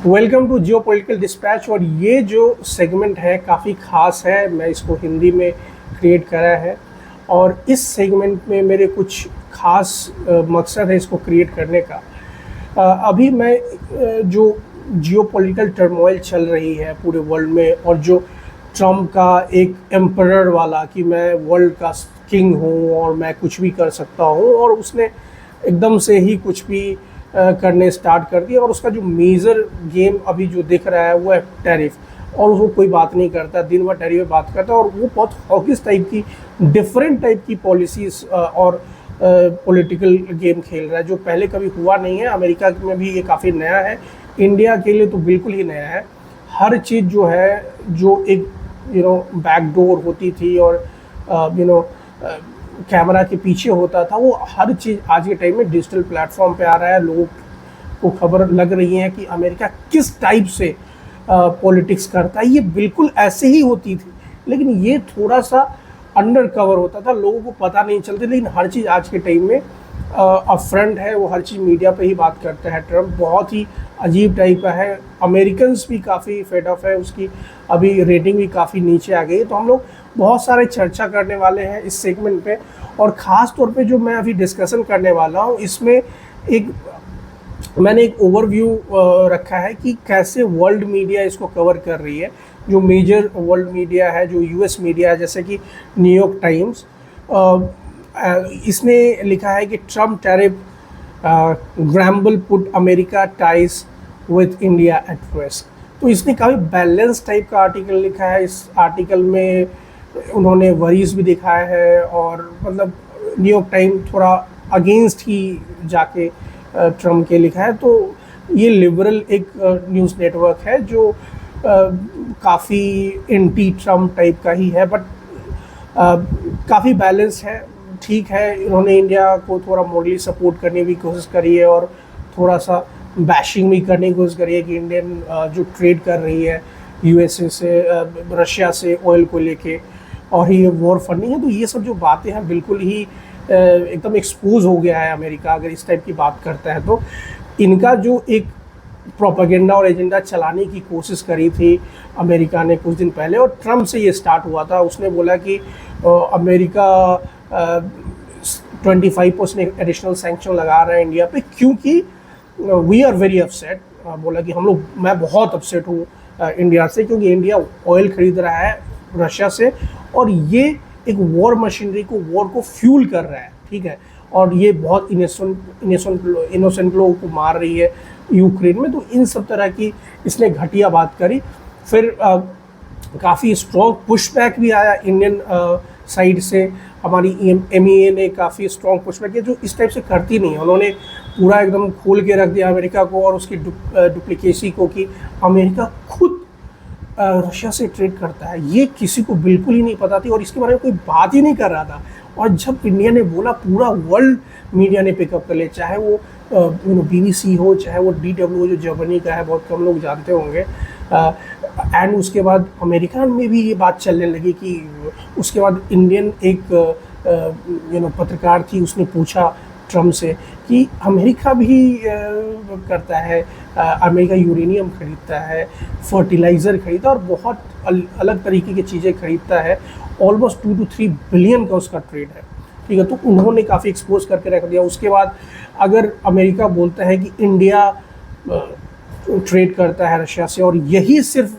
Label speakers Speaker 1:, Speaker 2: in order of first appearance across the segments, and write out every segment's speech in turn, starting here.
Speaker 1: Welcome to Jio political dispatch. और ये जो सेगमेंट है काफ़ी ख़ास है, मैं इसको हिंदी में क्रिएट करा है और इस सेगमेंट में मेरे कुछ ख़ास मकसद है इसको क्रिएट करने का। अभी मैं जो जियो पॉलिटिकल टर्मोइल चल रही है पूरे वर्ल्ड में और जो ट्रम्प का एक एम्परर वाला कि मैं वर्ल्ड का किंग हूँ और मैं कुछ भी कर सकता हूँ, और उसने एकदम से ही कुछ भी करने स्टार्ट कर दिया। और उसका जो मेजर गेम अभी जो दिख रहा है वो है टैरिफ, और वो कोई बात नहीं करता, दिन भर टैरिफ पे बात करता है। और वो बहुत हॉकिश टाइप की डिफरेंट टाइप की पॉलिसीज़ और पॉलिटिकल गेम खेल रहा है जो पहले कभी हुआ नहीं है। अमेरिका में भी ये काफ़ी नया है, इंडिया के लिए तो बिल्कुल ही नया है। हर चीज़ जो है, जो एक बैकडोर होती थी और कैमरा के पीछे होता था, वो हर चीज़ आज के टाइम में डिजिटल प्लेटफॉर्म पे आ रहा है। लोगों को खबर लग रही है कि अमेरिका किस टाइप से पॉलिटिक्स करता है। ये बिल्कुल ऐसे ही होती थी, लेकिन ये थोड़ा सा अंडर कवर होता था, लोगों को पता नहीं चलती। लेकिन हर चीज़ आज के टाइम में अपफ्रंट है, वो हर चीज़ मीडिया पे ही बात करता है। ट्रम्प बहुत ही अजीब टाइप का है, अमेरिकन्स भी काफ़ी फेड ऑफ है, उसकी अभी रेटिंग भी काफ़ी नीचे आ गई है। तो हम लोग बहुत सारे चर्चा करने वाले हैं इस सेगमेंट पे, और ख़ास तौर पे जो मैं अभी डिस्कशन करने वाला हूँ इसमें मैंने एक ओवरव्यू रखा है कि कैसे वर्ल्ड मीडिया इसको कवर कर रही है। जो मेजर वर्ल्ड मीडिया है, जो यूएस मीडिया है, जैसे कि न्यूयॉर्क टाइम्स, इसने लिखा है कि Trump tariff gamble put America ties with India at risk. तो इसने काफ़ी बैलेंस टाइप का आर्टिकल लिखा है। इस आर्टिकल में उन्होंने वरीज भी दिखाया है, और मतलब न्यूयॉर्क टाइम थोड़ा अगेंस्ट ही जाके ट्रम्प के लिखा है। तो ये लिबरल एक न्यूज़ नेटवर्क है जो काफ़ी एंटी ट्रम्प टाइप का ही है, बट काफ़ी बैलेंस है, ठीक है। इन्होंने इंडिया को थोड़ा मॉडली सपोर्ट करने की कोशिश करी है और थोड़ा सा बैशिंग भी करने की कोशिश करी है कि इंडियन जो ट्रेड कर रही है यूएसए से, रशिया से ऑयल को लेके, और ये वॉर फंडिंग है। तो ये सब जो बातें हैं बिल्कुल ही एकदम एक्सपोज हो गया है अमेरिका अगर इस टाइप की बात करता है। तो इनका जो एक प्रोपेगेंडा और एजेंडा चलाने की कोशिश करी थी अमेरिका ने कुछ दिन पहले, और ट्रम्प से ये स्टार्ट हुआ था। उसने बोला कि अमेरिका 25% एडिशनल सैंक्शन लगा रहा है इंडिया पे, क्योंकि वी आर वेरी अपसेट। बोला कि मैं बहुत अपसेट हूँ इंडिया से, क्योंकि इंडिया ऑयल खरीद रहा है रशिया से, और ये एक वॉर मशीनरी को, वॉर को फ्यूल कर रहा है, ठीक है। और ये बहुत इनोसेंट लोगों को मार रही है यूक्रेन में। तो इन सब तरह की इसने घटिया बात करी। फिर काफ़ी स्ट्रॉन्ग पुशबैक भी आया इंडियन साइड से। हमारी एमईए ने काफ़ी स्ट्रॉन्ग पुशबैक किया, जो इस टाइप से करती नहीं है। उन्होंने पूरा एकदम खोल के रख दिया अमेरिका को और उसकी डुप्लीकेसी को, कि अमेरिका खुद रशिया से ट्रेड करता है। ये किसी को बिल्कुल ही नहीं पता थी और इसके बारे में कोई बात ही नहीं कर रहा था। और जब इंडिया ने बोला, पूरा वर्ल्ड मीडिया ने पिकअप कर लिया, चाहे वो बीबीसी हो, चाहे वो DW हो जो जर्मनी का है, बहुत कम लोग जानते होंगे। एंड उसके बाद अमेरिका में भी ये बात चलने लगी कि उसके बाद इंडियन एक पत्रकार थी, उसने पूछा ट्रम्प से कि अमेरिका भी करता है, अमेरिका यूरेनियम खरीदता है, फर्टिलाइज़र खरीदता है और बहुत अलग तरीके की चीज़ें खरीदता है। ऑलमोस्ट 2 to 3 बिलियन का उसका ट्रेड है, ठीक है। तो उन्होंने काफ़ी एक्सपोज करके रख दिया। उसके बाद अगर अमेरिका बोलता है कि इंडिया ट्रेड करता है रशिया से और यही सिर्फ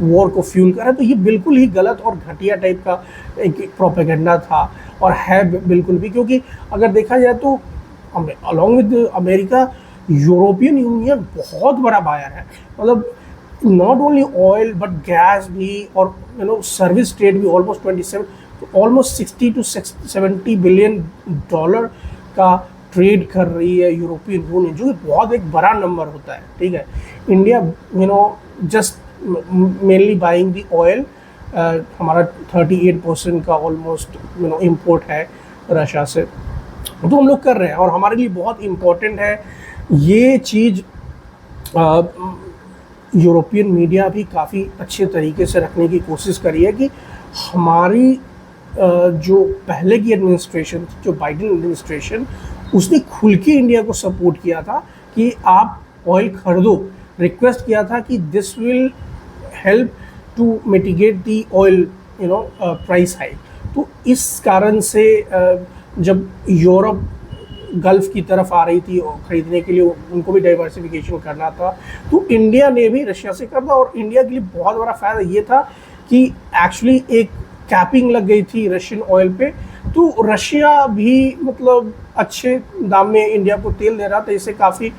Speaker 1: वॉर को फ्यूल कर रहा है, तो ये बिल्कुल ही गलत और घटिया टाइप का एक प्रोपेगेंडा था, और है बिल्कुल भी। क्योंकि अगर देखा जाए तो along with America, European union बहुत बड़ा बायर है। मतलब not only oil but gas भी, और सर्विस ट्रेड भी ऑलमोस्ट 60 to 70 बिलियन डॉलर का ट्रेड कर रही है यूरोपियन यूनियन, जो कि बहुत एक बड़ा नंबर होता है, ठीक है। इंडिया जस्ट मेनली बाइंग दी ऑयल, हमारा 38% का ऑलमोस्ट इंपोर्ट है रशिया से, तो हम लोग कर रहे हैं। और हमारे लिए बहुत इम्पोर्टेंट है ये चीज़। यूरोपियन मीडिया भी काफ़ी अच्छे तरीके से रखने की कोशिश करी है कि हमारी जो पहले की एडमिनिस्ट्रेशन, जो बाइडेन एडमिनिस्ट्रेशन, उसने खुल के इंडिया को सपोर्ट किया था कि आप ऑयल खरीदो, रिक्वेस्ट किया था कि this will help to mitigate the oil price hike. तो इस कारण से जब यूरोप गल्फ़ की तरफ आ रही थी ख़रीदने के लिए, उनको भी डाइवर्सिफिकेशन करना था, तो इंडिया ने भी रशिया से करना। और इंडिया के लिए बहुत बड़ा फ़ायदा ये था कि एक्चुअली एक कैपिंग लग गई थी रशियन ऑयल पे, तो रशिया भी मतलब अच्छे दाम में इंडिया को तेल दे रहा था। इससे काफ़ी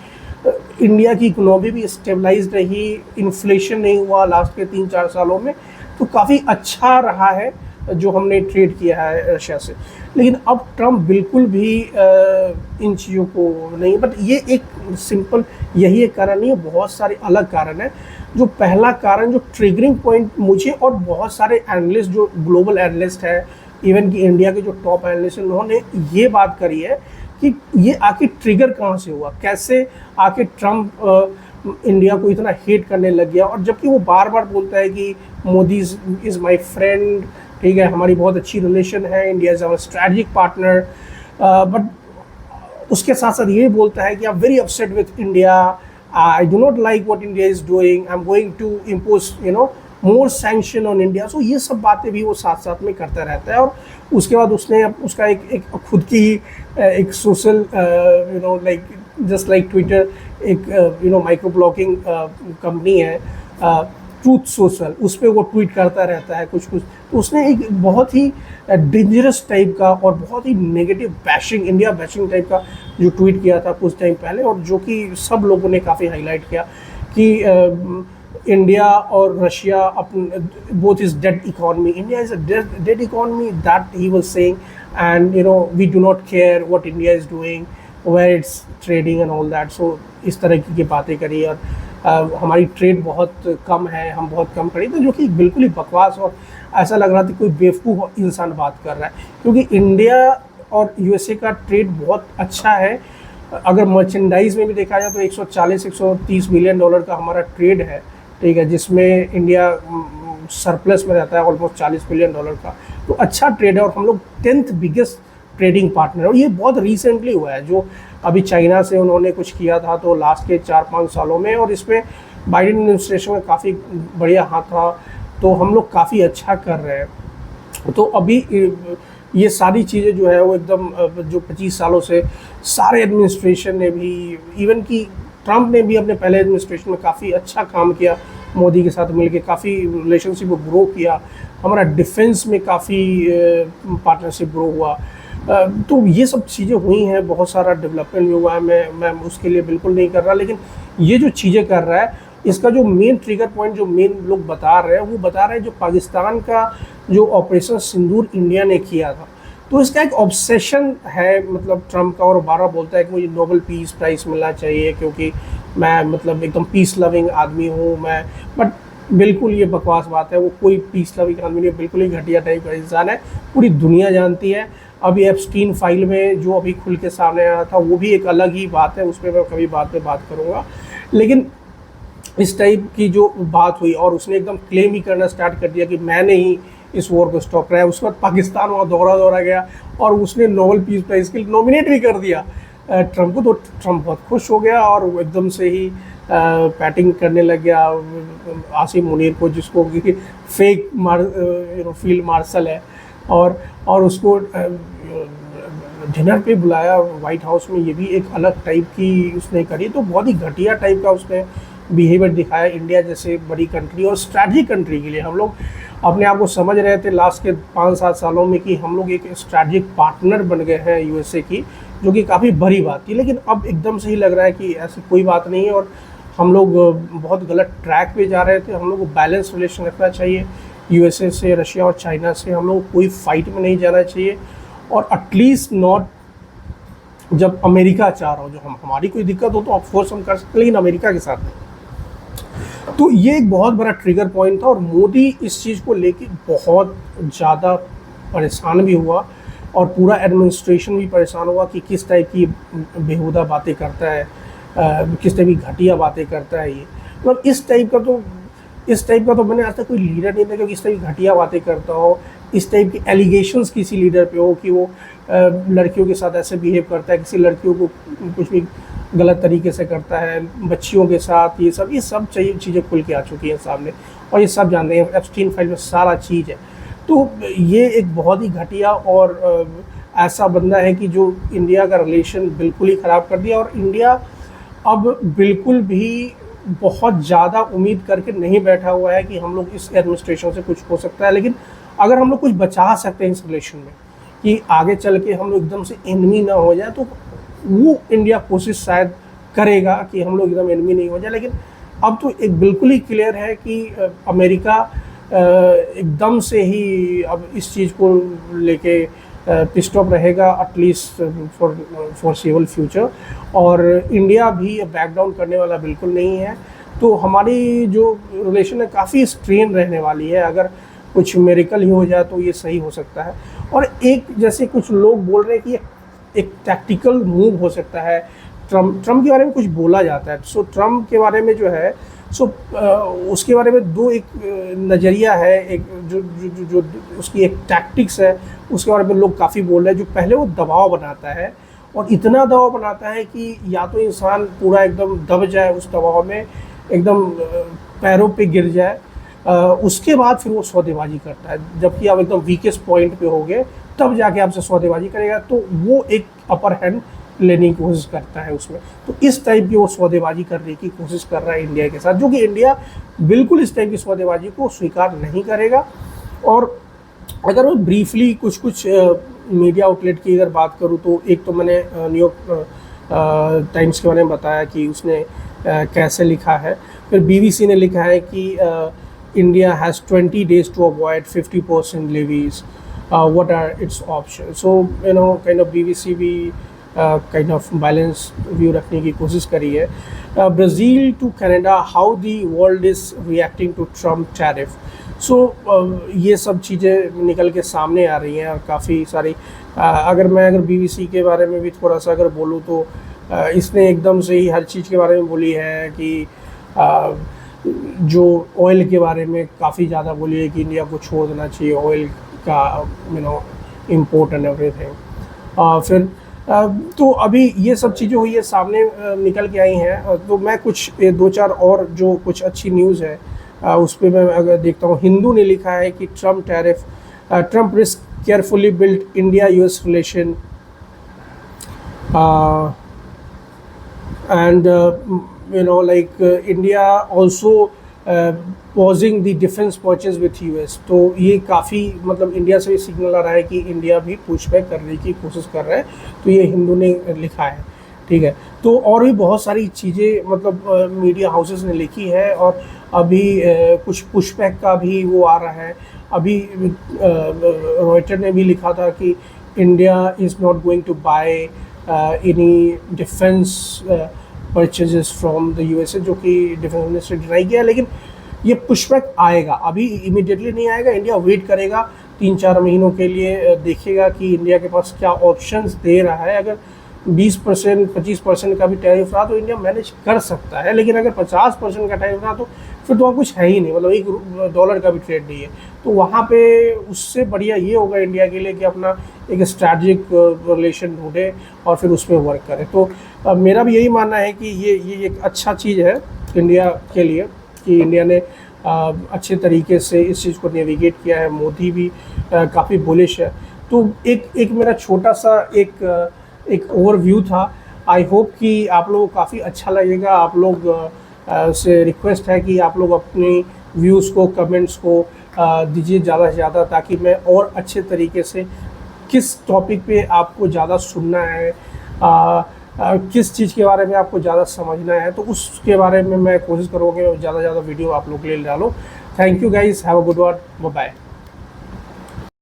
Speaker 1: इंडिया की इकोनॉमी भी स्टेबलाइज रही, इन्फ्लेशन नहीं हुआ लास्ट के 3-4 सालों में, तो काफ़ी अच्छा रहा है जो हमने ट्रेड किया है रशिया से। लेकिन अब ट्रम्प बिल्कुल भी इन चीज़ों को नहीं, बट ये एक सिंपल यही एक कारण नहीं है, बहुत सारे अलग कारण हैं। जो पहला कारण, जो ट्रिगरिंग पॉइंट मुझे और बहुत सारे एनालिस्ट, जो ग्लोबल एनालिस्ट है, इवन कि इंडिया के जो टॉप एनालिस्ट हैं, उन्होंने ये बात करी है कि ये आखिर ट्रिगर कहाँ से हुआ, कैसे आके ट्रम्प इंडिया को इतना हेट करने लग गया। और जबकि वो बार बार बोलता है कि मोदी इज़ माय फ्रेंड, ठीक है, हमारी बहुत अच्छी रिलेशन है, India is our strategic partner, but उसके साथ साथ ये बोलता है कि I am very upset with India, I do not like what India is doing, I am going to impose more sanction on India. So ये सब बातें भी वो साथ साथ में करता रहता है। और उसके बाद उसने उसका एक खुद की एक social like just like Twitter, एक माइक्रो ब्लॉगिंग कंपनी है ट्रूथ सोशल, उस पर वो ट्वीट करता रहता है कुछ। तो उसने एक बहुत ही डेंजरस टाइप का और बहुत ही negative bashing, India bashing type का जो ट्वीट किया था कुछ टाइम पहले, और जो कि सब लोगों ने काफ़ी हाईलाइट किया कि इंडिया और रशिया अपन both is dead economy, India is a dead economy, that he was saying, and we do not care what India is doing, where it's trading and all that. So इस तरह की बातें करी। और हमारी trade बहुत कम है, हम बहुत कम खरीदते, जो कि बिल्कुल ही बकवास, और ऐसा लग रहा था कोई बेवकूफ़ इंसान बात कर रहा है, क्योंकि इंडिया और यूएसए का ट्रेड बहुत अच्छा है। अगर मर्चेंडाइज में भी देखा जाए तो 140-130 बिलियन डॉलर का हमारा ट्रेड है, ठीक है, जिसमें इंडिया सरप्लस में रहता है ऑलमोस्ट 40 बिलियन डॉलर का। तो अच्छा ट्रेड है, और हम लोग 10th बिगेस्ट ट्रेडिंग पार्टनर है। और ये बहुत रिसेंटली हुआ है, जो अभी चाइना से उन्होंने कुछ किया था तो लास्ट के 4-5 सालों में, और इसमें बाइडेन एडमिनिस्ट्रेशन में काफ़ी बढ़िया हाथ था, तो हम लोग काफ़ी अच्छा कर रहे हैं। तो अभी ये सारी चीज़ें जो है वो एकदम जो 25 सालों से सारे एडमिनिस्ट्रेशन ने भी, इवन कि ट्रम्प ने भी अपने पहले एडमिनिस्ट्रेशन में काफ़ी अच्छा काम किया, मोदी के साथ मिलकर काफ़ी रिलेशनशिप को ग्रो किया, हमारा डिफेंस में काफ़ी पार्टनरशिप ग्रो हुआ। तो ये सब चीज़ें हुई हैं, बहुत सारा डेवलपमेंट भी हुआ है, मैं उसके लिए बिल्कुल नहीं कर रहा, लेकिन ये जो चीज़ें कर रहा है, इसका जो मेन ट्रिगर पॉइंट जो मेन लोग बता रहे हैं, वो बता रहे हैं जो पाकिस्तान का जो ऑपरेशन सिंदूर इंडिया ने किया था, तो इसका एक ऑब्सेशन है मतलब ट्रम्प का, और बार बोलता है कि मुझे नोबेल पीस प्राइज़ मिलना चाहिए क्योंकि मैं मतलब एकदम पीस लविंग आदमी हूँ मैं। बट बिल्कुल ये बकवास बात है, वो कोई पीस लविंग आदमी नहीं, बिल्कुल ही घटिया टाइप का इंसान है, पूरी दुनिया जानती है। अभी एप्स्टीन फाइल में जो अभी खुल के सामने आया था, वो भी एक अलग ही बात है, उस पर मैं कभी बाद में बात करूँगा। लेकिन इस टाइप की जो बात हुई, और उसने एकदम क्लेम ही करना स्टार्ट कर दिया कि मैंने ही इस वॉर को स्टॉप कराया। उसके बाद पाकिस्तान वहाँ दौड़ा गया, और उसने नोबेल पीस प्राइज़ के लिए नॉमिनेट भी कर दिया ट्रम्प को। तो ट्रम्प बहुत खुश हो गया, और वो एकदम से ही पैटिंग करने लग गया आसिम मुनीर को, जिसको कि फेक फील्ड मार्शल है, और उसको डिनर पे बुलाया वाइट हाउस में। ये भी एक अलग टाइप की उसने करी, तो बहुत ही घटिया टाइप का उसने बिहेवियर दिखाया इंडिया जैसे बड़ी कंट्री और स्ट्रैटेजिक कंट्री के लिए। हम लोग अपने आप को समझ रहे थे लास्ट के 5-7 सालों में कि हम लोग एक स्ट्रैटेजिक पार्टनर बन गए हैं यूएसए की, जो कि काफ़ी बड़ी बात थी। लेकिन अब एकदम से ही लग रहा है कि ऐसी कोई बात नहीं है, और हम लोग बहुत गलत ट्रैक पे जा रहे थे। हम लोग को बैलेंस रिलेशन रखना चाहिए यूएसए से, रशिया और चाइना से। हम लोग को कोई फाइट में नहीं जाना चाहिए, और एटलीस्ट नॉट जब अमेरिका चाह रहा हो। जो हमारी कोई दिक्कत हो तो ऑफकोर्स हम कर सकते हैं, लेकिन अमेरिका के साथ नहीं। तो ये एक बहुत बड़ा ट्रिगर पॉइंट था, और मोदी इस चीज़ को लेके बहुत ज़्यादा परेशान भी हुआ, और पूरा एडमिनिस्ट्रेशन भी परेशान हुआ कि किस टाइप की बेहुदा बातें करता है, किस टाइप की घटिया बातें करता है ये। मतलब इस टाइप का तो मैंने आज तक कोई लीडर नहीं देखा कि इस टाइप की घटिया बातें करता हो, इस टाइप के एलिगेशंस किसी लीडर पे हो कि वो लड़कियों के साथ ऐसे बिहेव करता है, किसी लड़कियों को कुछ भी गलत तरीके से करता है बच्चियों के साथ, ये सब चीज़ें खुल के आ चुकी हैं सामने, और ये सब जानते हैं, एप्स्टीन फाइल में सारा चीज़ है। तो ये एक बहुत ही घटिया और ऐसा बंदा है कि जो इंडिया का रिलेशन बिल्कुल ही ख़राब कर दिया, और इंडिया अब बिल्कुल भी बहुत ज़्यादा उम्मीद करके नहीं बैठा हुआ है कि हम लोग इस एडमिनिस्ट्रेशन से कुछ हो सकता है, लेकिन अगर हम लोग कुछ बचा सकते हैं इस रिलेशन में कि आगे चल के हम लोग एकदम से एनिमी ना हो जाए, तो वो इंडिया कोशिश शायद करेगा कि हम लोग एकदम एनिमी नहीं हो जाए। लेकिन अब तो एक बिल्कुल ही क्लियर है कि अमेरिका एकदम से ही अब इस चीज़ को लेके पिस्ड ऑफ रहेगा, एटलीस्ट फॉर फॉरसेबल फ्यूचर, और इंडिया भी बैक डाउन करने वाला बिल्कुल नहीं है। तो हमारी जो रिलेशन है काफ़ी स्ट्रेन रहने वाली है, अगर कुछ मेरिकल ही हो जाए तो ये सही हो सकता है। और एक जैसे कुछ लोग बोल रहे हैं कि एक टैक्टिकल मूव हो सकता है, ट्रम्प के बारे में कुछ बोला जाता है। सो ट्रम्प के बारे में जो है उसके बारे में दो एक नज़रिया है, एक जो उसकी एक टैक्टिक्स है, उसके बारे में लोग काफ़ी बोल रहे हैं। जो पहले वो दबाव बनाता है, और इतना दबाव बनाता है कि या तो इंसान पूरा एकदम दब जाए उस दबाव में, एकदम पैरों पे गिर जाए, उसके बाद फिर वो सौदेबाजी करता है। जबकि आप एकदम वीकेस्ट पॉइंट पे हो गए तब जाके आपसे सौदेबाजी करेगा, तो वो एक अपर हैंड लेने की कोशिश करता है उसमें। तो इस टाइप की वो सौदेबाजी करने की कोशिश कर रहा है इंडिया के साथ, जो कि इंडिया बिल्कुल इस टाइप की सौदेबाजी को स्वीकार नहीं करेगा। और अगर मैं ब्रीफली कुछ मीडिया आउटलेट की अगर बात करूँ, तो एक तो मैंने न्यूयॉर्क टाइम्स के बारे में बताया कि उसने कैसे लिखा है। फिर बीबीसी ने लिखा है कि India has 20 days to avoid 50% levies, what are its options? So kind of BBC भी काइंड ऑफ बैलेंस व्यू रखने की कोशिश करी है। Brazil to Canada, how the world is reacting to Trump tariff. So ये सब चीज़ें निकल के सामने आ रही हैं, और काफ़ी सारी अगर बीबीसी के बारे में भी थोड़ा सा अगर बोलूँ, तो इसने एकदम से ही हर चीज़ के बारे में बोली है कि जो ऑयल के बारे में काफ़ी ज़्यादा बोली है कि इंडिया को छोड़ देना चाहिए ऑयल का इम्पोर्ट एंड एवरीथिंग। फिर तो अभी ये सब चीज़ें हुई है, सामने निकल के आई हैं। तो मैं कुछ 2-4 और जो कुछ अच्छी न्यूज़ है उस पर मैं अगर देखता हूँ। हिंदू ने लिखा है कि Trump tariff, Trump risk carefully build India US relation, and India also pausing the defense purchase with US। तो ये काफ़ी मतलब इंडिया से भी सिग्नल आ रहा है कि इंडिया भी पुशबैक करने की कोशिश कर रहा है। तो ये हिंदू ने लिखा है, ठीक है। तो और भी बहुत सारी चीज़ें मतलब मीडिया हाउसेस ने लिखी है, और अभी कुछ पुशबैक का भी वो आ रहा है। अभी रॉयटर ने भी लिखा था कि India is not going to buy any defence purchases from the USA, जो कि डिफेंस मिनिस्टर डिनाई किया। लेकिन ये पुशबैक आएगा, अभी इमीडिएटली नहीं आएगा। इंडिया वेट करेगा 3-4 महीनों के लिए, देखेगा कि इंडिया के पास क्या ऑप्शंस दे रहा है। अगर 20% 25% का भी टैरिफ रहा तो इंडिया मैनेज कर सकता है, लेकिन अगर 50% का टैरिफ रहा तो फिर तो वहाँ कुछ है ही नहीं, मतलब $1 का भी ट्रेड नहीं है। तो वहाँ पे उससे बढ़िया ये होगा इंडिया के लिए कि अपना एक स्ट्रैटेजिक रिलेशन ढूंढे और फिर उसमें वर्क करे। तो मेरा भी यही मानना है कि ये एक अच्छा चीज़ है इंडिया के लिए कि इंडिया ने अच्छे तरीके से इस चीज़ को नेविगेट किया है। मोदी भी काफ़ी बुलिश है। तो एक मेरा छोटा सा एक ओवरव्यू था। आई होप कि आप लोगों को काफ़ी अच्छा लगेगा। आप लोग से रिक्वेस्ट है कि आप लोग अपनी व्यूज़ को, कमेंट्स को दीजिए ज़्यादा से ज़्यादा, ताकि मैं और अच्छे तरीके से किस टॉपिक पे आपको ज़्यादा सुनना है, किस चीज़ के बारे में आपको ज़्यादा समझना है, तो उसके बारे में मैं कोशिश करूँगा ज़्यादा से ज़्यादा वीडियो आप लोग के लिए डालो। Thank you guys, have a good one, bye bye.